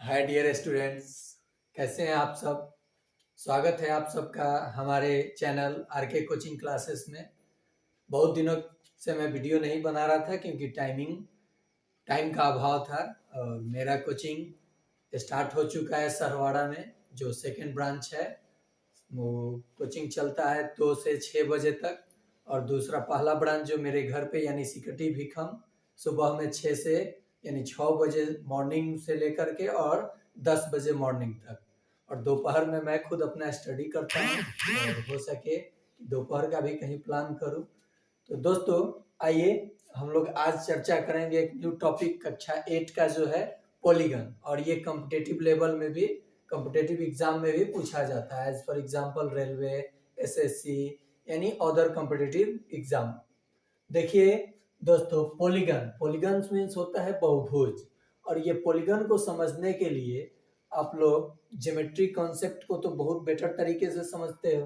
Hi dear students, कैसे हैं आप सब। स्वागत है आप सबका हमारे चैनल आरके कोचिंग क्लासेस में। बहुत दिनों से मैं वीडियो नहीं बना रहा था क्योंकि टाइम का अभाव था। और मेरा कोचिंग स्टार्ट हो चुका है सरवाड़ा में, जो सेकंड ब्रांच है। वो कोचिंग चलता है 2 से 6 बजे तक। और दूसरा पहला ब्रांच जो मेरे घर पे यानी सिकटी भिखम, सुबह में 6 से यानी 6 बजे मॉर्निंग से लेकर के और 10 बजे मॉर्निंग तक। और दोपहर में मैं खुद अपना स्टडी करता हूँ और हो सके दोपहर का भी कहीं प्लान करूँ। तो दोस्तों, आइए हम लोग आज चर्चा करेंगे एक न्यू टॉपिक कक्षा 8 का, जो है पॉलीगन। और ये कॉम्पिटेटिव लेवल में भी, कॉम्पिटेटिव एग्जाम में भी पूछा जाता है। As for example railway, SSC यानी अदर कॉम्पिटेटिव एग्जाम। देखिए दोस्तों, पॉलीगन पॉलीगन मीन्स होता है बहुभुज। और ये पॉलीगन को समझने के लिए आप लोग ज्योमेट्री कॉन्सेप्ट को तो बहुत बेटर तरीके से समझते हो।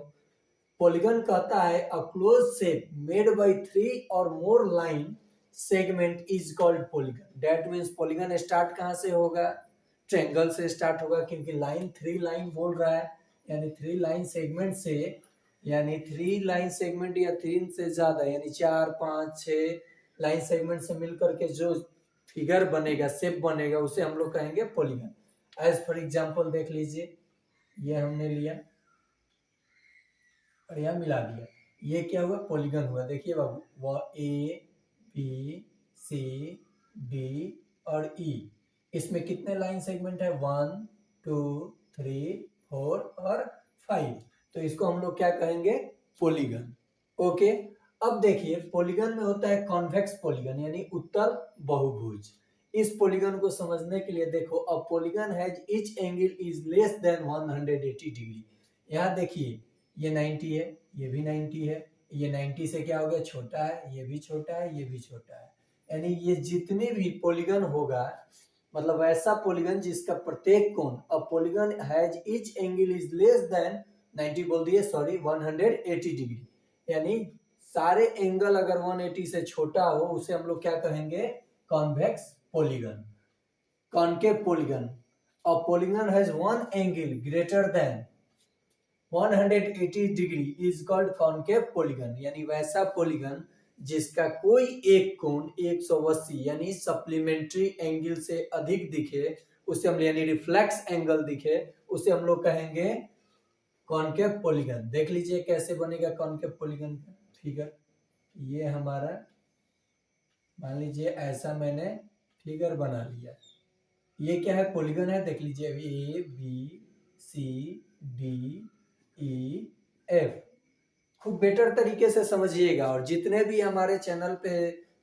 पॉलीगन कहता है a close shape made by 3 और more line segment is called polygon. That means polygon start कहां से होगा? ट्रायंगल से स्टार्ट होगा, क्योंकि लाइन 3 लाइन बोल रहा है, यानी 3 लाइन सेगमेंट से, यानी 3 लाइन सेगमेंट या 3 से ज्यादा यानी 4 5 6 लाइन सेगमेंट से मिलकर के जो फिगर बनेगा, शेप बनेगा, उसे हम लोग कहेंगे पॉलीगन। एज फॉर एग्जांपल देख लीजिए, ये हमने लिया और यहाँ मिला दिया, ये क्या हुआ? पॉलीगन हुआ। देखिए बाबू, वह ए बी सी डी और ई, इसमें कितने लाइन सेगमेंट है? 1 2 3 4 और 5। तो इसको हम लोग क्या कहेंगे? पॉलीगन। ओके। अब देखिए, पॉलीगन में होता है कॉन्वेक्स पॉलीगन यानी उत्तल बहुभुज। इस पॉलीगन को समझने के लिए देखो, a polygon has each angle is less than 180 degree. यहाँ देखिए, ये 90 है, ये भी 90 है, ये 90 से क्या हो गया? छोटा है, ये भी छोटा है, ये भी छोटा है। यानी ये जितने भी पॉलीगन होगा, मतलब ऐसा पॉलीगन जिसका प्रत्येक कोण, a polygon has each angle is less than 90 बोल दिए, सॉरी 180 डिग्री। यानी सारे एंगल अगर 180 से छोटा हो, उसे हम लोग क्या कहेंगे? Convex polygon. Concave polygon, a polygon has one angle greater than 180 degree is called concave polygon. यानी वैसा पॉलीगन जिसका कोई एक कोण 180 यानी सप्लीमेंट्री एंगल से अधिक दिखे, उसे हम, यानी रिफ्लेक्स एंगल दिखे, उसे हम लोग कहेंगे कॉनकेव पॉलीगन। देख लीजिए कैसे बनेगा कॉनकेव पॉलीगन का फिगर। ये हमारा, मान लीजिए ऐसा मैंने फिगर बना लिया, ये क्या है? पॉलीगन है। देख लीजिए, A B C D E F. खूब बेटर तरीके से समझिएगा और जितने भी हमारे चैनल पे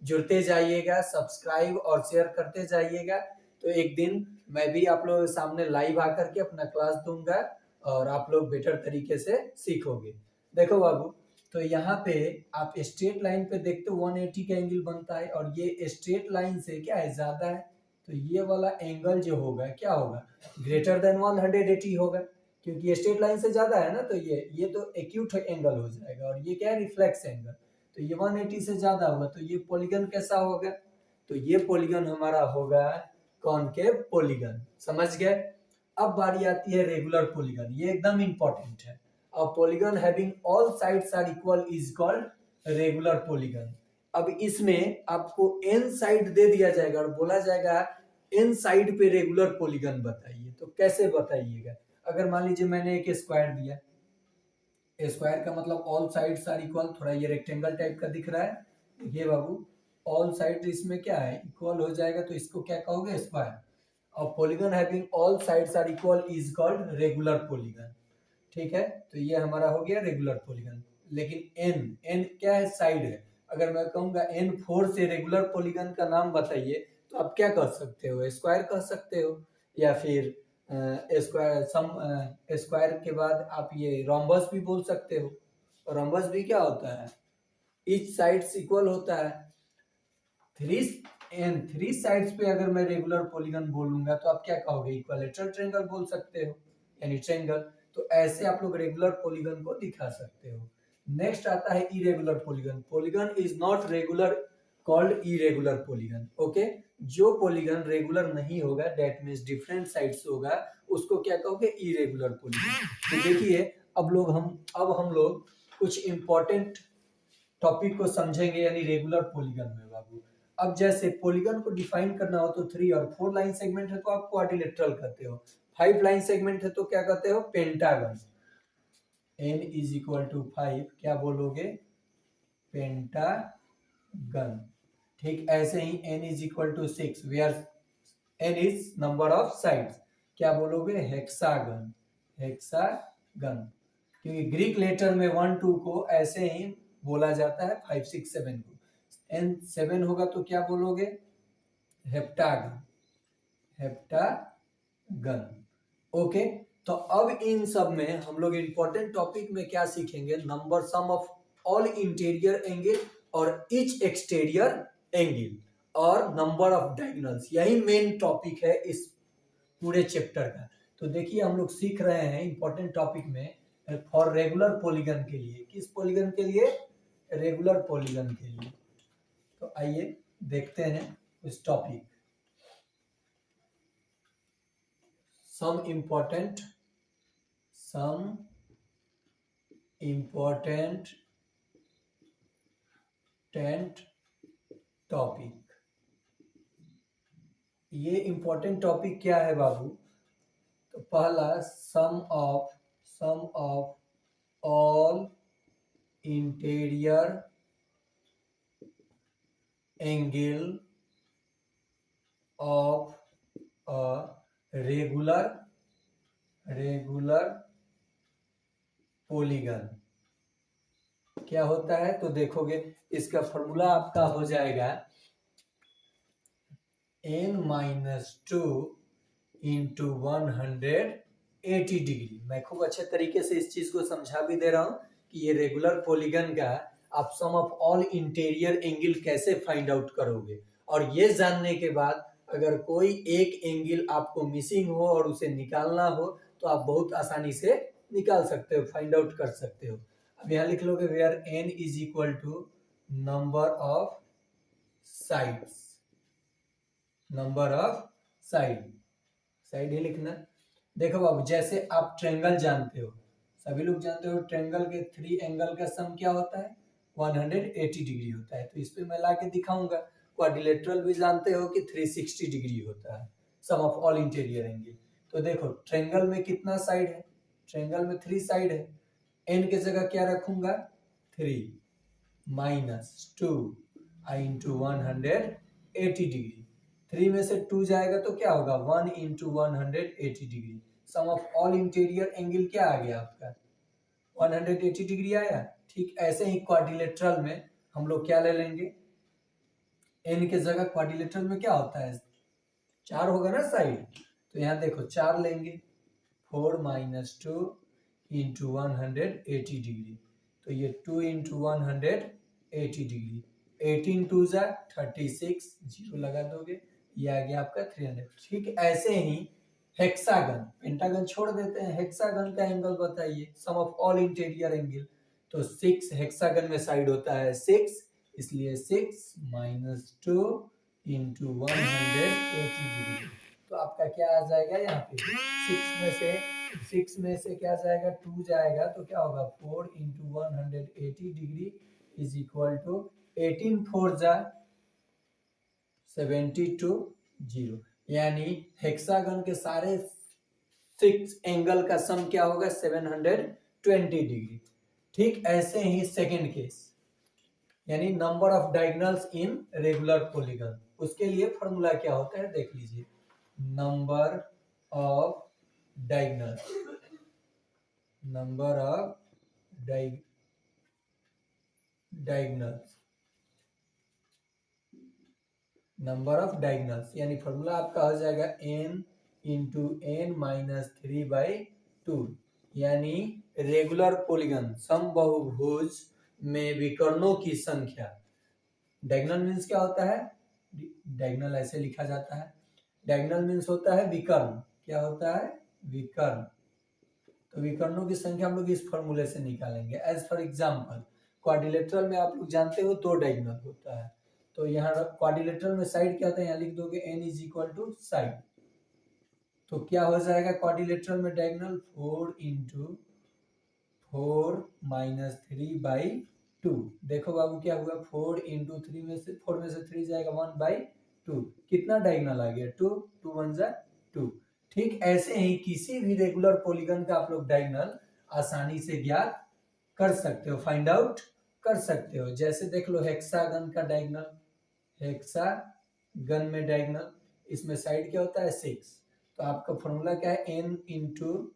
जुड़ते जाइएगा, सब्सक्राइब और शेयर करते जाइएगा, तो एक दिन मैं भी आप लोगों के सामने लाइव आकर के अपना क्लास दूंगा और आप लोग बेटर तरीके से सीखोगे। देखो बाबू, तो यहाँ पे आप स्ट्रेट लाइन पे देखते हो 180 का एंगल बनता है, और ये स्ट्रेट लाइन से क्या है? ज्यादा है, तो ये वाला एंगल जो होगा क्या होगा? ग्रेटर देन 180 होगा, क्योंकि ये स्ट्रेट लाइन से ज्यादा है ना। तो ये तो एक्यूट एंगल हो जाएगा, और ये क्या है? Reflex angle. तो ये 180 से ज्यादा होगा, तो ये पॉलीगन कैसा होगा? तो ये पॉलीगन हमारा होगा कॉनकेव पॉलीगन। समझ गए? अब बारी आती है रेगुलर पॉलीगन, ये एकदम इंपॉर्टेंट है। A polygon having all sides are equal is called regular polygon. अब इसमें आपको एन साइड दे दिया जाएगा और बोला जाएगा एन साइड पे रेगुलर पॉलीगन बताइए। तो कैसे बताइएगा? अगर मान लीजिए मैंने एक स्क्वायर दिया, स्क्वायर का मतलब ऑल साइड्स आर इक्वल। थोड़ा ये रेक्टेंगल टाइप का दिख रहा है, देखिए बाबू, ऑल साइड इसमें क्या है? इक्वल हो जाएगा, तो इसको क्या कहोगे? स्क्वायर। और polygon having all sides are equal is called regular polygon. ठीक है, तो ये हमारा हो गया रेगुलर पॉलीगन। लेकिन एन एन क्या है? साइड है। अगर मैं कहूंगा N4 से रेगुलर पॉलीगन का नाम बताइए, तो आप क्या कह सकते हो? स्क्वायर कह सकते हो, या फिर स्क्वायर सम, स्क्वायर के बाद आप ये रोम्बस भी बोल सकते हो। रोम्बस भी क्या होता है? ईच साइड्स इक्वल होता है। थ्री साइड्स पे अगर मैं रेगुलर पॉलीगन बोलूंगा, तो आप क्या कहोगे? इक्विलेटरल ट्रायंगल बोल सकते हो, यानी ट्रायंगल। तो ऐसे आप लोग रेगुलर पॉलीगन को दिखा सकते हो। नेक्स्ट आता है irregular polygon. Polygon is not regular called irregular polygon. Okay, जो पॉलीगन रेगुलर नहीं होगा, दैट मीन्स डिफरेंट साइड्स होगा, उसको क्या कहोगे? Irregular polygon. तो देखिए अब हम लोग कुछ इंपॉर्टेंट टॉपिक को समझेंगे, यानी रेगुलर पॉलीगन में बाबू। अब जैसे पॉलीगन को डिफाइन करना हो तो 3 और 4 लाइन सेगमेंट है तो आप क्वाड्रिलेटरल कहते हो, 5 लाइन सेगमेंट है तो क्या कहते हो? Pentagon. n is equal to 5 क्या बोलोगे? पेंटागन। ठीक ऐसे ही n is equal to 6 where n is number of sides, क्या बोलोगे? हेक्सागन। हेक्सागन, क्योंकि ग्रीक लेटर में 1 2 को ऐसे ही बोला जाता है, 5 6 7 को। n 7 होगा तो क्या बोलोगे? हेप्टागन। हेप्टागन। ओके, तो अब इन सब में हम लोग इंपॉर्टेंट टॉपिक में क्या सीखेंगे? Number sum of all interior angle और ईच एक्सटीरियर एंगल और नंबर ऑफ डायगोनल्स, यही मेन टॉपिक है इस पूरे चैप्टर का। तो देखिए हम लोग सीख रहे हैं इंपॉर्टेंट टॉपिक में फॉर रेगुलर पॉलीगन के लिए। किस पॉलीगन के लिए? रेगुलर पॉलीगन के लिए। तो आइए देखते हैं इस टॉपिक। some important topic. ये इंपॉर्टेंट टॉपिक क्या है बाबू? तो पहला sum of all interior angle of a regular polygon क्या होता है? तो देखोगे इसका फॉर्मूला आपका हो जाएगा n-2 इंटू 180 डिग्री। मैं खूब अच्छे तरीके से इस चीज को समझा भी दे रहा हूं कि ये रेगुलर पॉलीगन का आप सम ऑफ ऑल इंटीरियर एंगल कैसे फाइंड आउट करोगे, और ये जानने के बाद अगर कोई एक एंगल आपको मिसिंग हो और उसे निकालना हो तो आप बहुत आसानी से निकाल सकते हो, फाइंड आउट कर सकते हो। अब यहाँ लिख लोगे where n is equal to number of sides. Number of side ही लिखना। देखो बाबू, जैसे आप ट्रेंगल जानते हो, सभी लोग जानते हो ट्रेंगल के 3 एंगल का सम क्या होता है? 180 डिग्री होता है। तो इस पे मैं ला के दिखाऊंगा। क्वाड्रिलेटरल भी जानते हो कि 360 डिग्री होता है, सम ऑफ ऑल इंटीरियर एंगल। तो देखो ट्रेंगल में कितना साइड है? ट्रेंगल में 3 साइड है। n की जगह क्या रखूंगा? 3 माइनस 2 इंटू 180 डिग्री। 3 में से 2 जाएगा तो क्या होगा? 1 into 180 degree. Sum of all interior angle क्या आ गया आपका? 180 डिग्री आया। ठीक ऐसे ही क्वाड्रिलेटरल में हम लोग क्या ले लेंगे? n के जगह क्वाड्रिलेटरल में क्या होता है? 4 होगा ना साइड, तो यहाँ देखो 4 लेंगे। 4 माइनस 2 इंटू 180 डिग्री, तो ये 2 इंटू 180 डिग्री। 18 टू जा 36, जीरो लगा दोगे, ये आ गया आपका 300। ठीक ऐसे ही हेक्सागन, पेंटागन छोड़ देते हैं, हेक्सागन का एंगल बताइए, सम ऑफ ऑल इंटीरियर एंगल। तो 6 हेक्सागन में साइड होता है 6, इसलिए 6 माइनस 2 इंटू 180 डिग्री। तो आपका क्या आ जाएगा? यहाँ पे 6 में से क्या जाएगा? 2 जाएगा, तो क्या होगा? 4 into 180 degree is equal to 18 4 जा 72, जीरो। यानी हेक्सागन के सारे 6 एंगल का सम क्या होगा? 720 डिग्री। ठीक ऐसे ही सेकंड केस, यानी number of diagonals in regular polygon, उसके लिए फॉर्मूला क्या होता है देख लीजिए। Number of diagonals, number of diagonals, number of diagonals, यानी फॉर्मूला आपका हो जाएगा n इंटू n माइनस 3/2। यानी रेगुलर पॉलीगन समबाहुभुज में विकर्णों की संख्या। डायगोनल मीन्स क्या होता है? डायगोनल ऐसे लिखा जाता है, डायगोनल मीन्स होता है विकर्ण। क्या होता है? विकर्ण। तो विकर्णों की संख्या हम लोग इस फॉर्मूले से निकालेंगे। एज फॉर एग्जांपल क्वाड्रिलेटरल में आप लोग जानते हो 2 डायगोनल होता है, तो यहाँ क्वाड्रिलेटरल में साइड क्या होता है, यहाँ लिख दोगे n is equal to side. तो क्या हो जाएगा क्वाड्रिलेटरल में डायगोनल 4 इंटू 4 माइनस 3/2। देखो बाबू क्या हुआ, 4 इंटू 3 में से 4 में से 3 जाएगा 1/2। कितना डायगोनल आ गया 2, 2 1 जा 2। ठीक ऐसे ही किसी भी रेगुलर पॉलीगन का आप लोग डायगोनल आसानी से ज्ञात कर सकते हो, फाइंड आउट कर सकते हो। जैसे देख लो हेक्सागन का डायगोनल, हेक्सागन में डायगोनल इसमें साइड क्या होता है 6। तो आपका फॉर्मूला क्या है n इंटू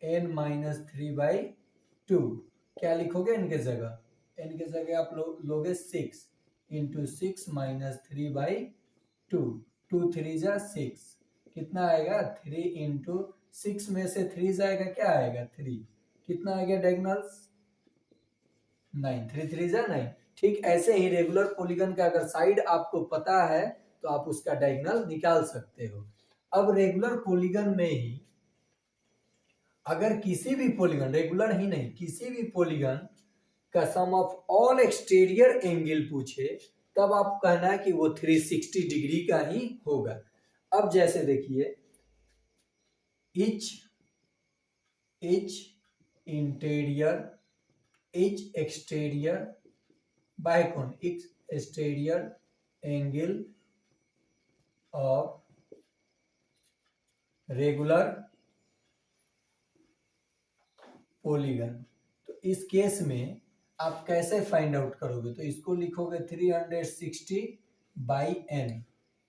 n माइनस 3/2। क्या लिखोगे n के जगह, n के जगह आप लोगे 6 इंटू 6 माइनस 3/2। 2 3 जा 6, कितना आएगा 3 इंटू 6 में से 3 जाएगा क्या आएगा 3, कितना आ गया डायगोनल्स 9, 3 3 जा 9। ठीक ऐसे ही रेगुलर पॉलीगन का अगर साइड आपको पता है तो आप उसका डायगोनल निकाल सकते हो। अब रेगुलर पॉलीगन में ही अगर किसी भी पॉलीगन, रेगुलर ही नहीं किसी भी पॉलीगन का सम ऑफ ऑल एक्सटीरियर एंगल पूछे तब आप कहना कि वो 360 डिग्री का ही होगा। अब जैसे देखिए each interior each exterior by कौन exterior angle of regular polygon. तो इस केस में आप कैसे फाइंड आउट करोगे, तो इसको लिखोगे 360/n।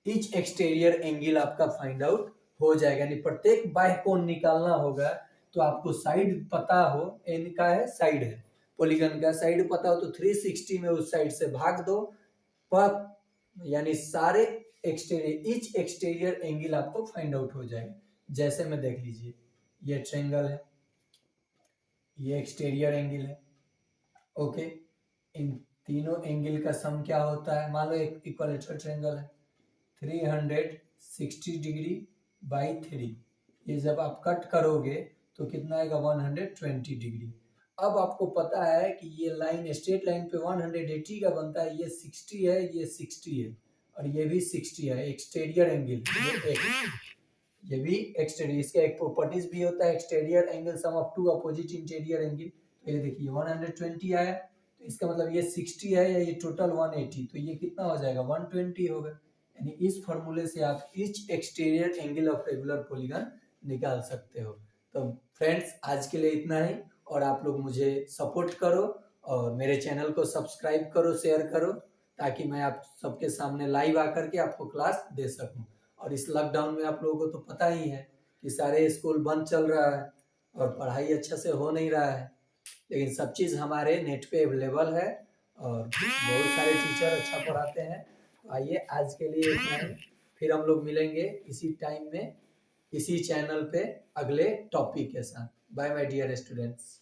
ईच एक्सटीरियर एंगल आपका फाइंड आउट हो जाएगा, यानी प्रत्येक बाह्य कोण निकालना होगा। तो आपको साइड पता हो, n का है साइड है, पॉलीगन का साइड पता हो तो 360 में उस साइड से भाग दो, पर यानी सारे एक्सटीरियर ईच एक्सटीरियर एंगल आपको फाइंड आउट हो जाएगा। जैसे में देख लीजिए ये ट्रायंगल है, ये एक्सटीरियर एंगल है, ओके। इन तीनों एंगल का सम क्या होता है, मान लो एक इक्विलेटरल ट्रायंगल है 360 डिग्री बाई 3। ये जब आप कट करोगे तो कितना आएगा 120 डिग्री। अब आपको पता है कि ये लाइन स्ट्रेट लाइन पे 180 का बनता है, ये 60 है, ये 60 है और ये भी 60 है। एक्सटीरियर एंगल ये भी एक्सटीरियर, इसका एक प्रॉपर्टीज भी होता है exterior angle sum of two opposite interior angle. तो ये देखिए 120 आया, तो इसका मतलब ये 60 है या ये टोटल 180, तो ये कितना हो जाएगा 120 होगा। यानी इस फॉर्मूले से आप each exterior angle of regular polygon निकाल सकते हो। तो फ्रेंड्स आज के लिए इतना ही, और आप लोग मुझे सपोर्ट करो और मेरे चैनल को सब्सक्राइब करो, शेयर करो, ताकि मैं आप सबके सामने लाइव आकर के आपको क्लास दे सकूं। और इस लॉकडाउन में आप लोगों को तो पता ही है कि सारे स्कूल बंद चल रहा है और पढ़ाई अच्छा से हो नहीं रहा है, लेकिन सब चीज़ हमारे नेट पे अवेलेबल है और बहुत सारे टीचर अच्छा पढ़ाते हैं। तो आइए आज के लिए इतना ही, फिर हम लोग मिलेंगे इसी टाइम में इसी चैनल पे अगले टॉपिक के साथ। Bye my dear students.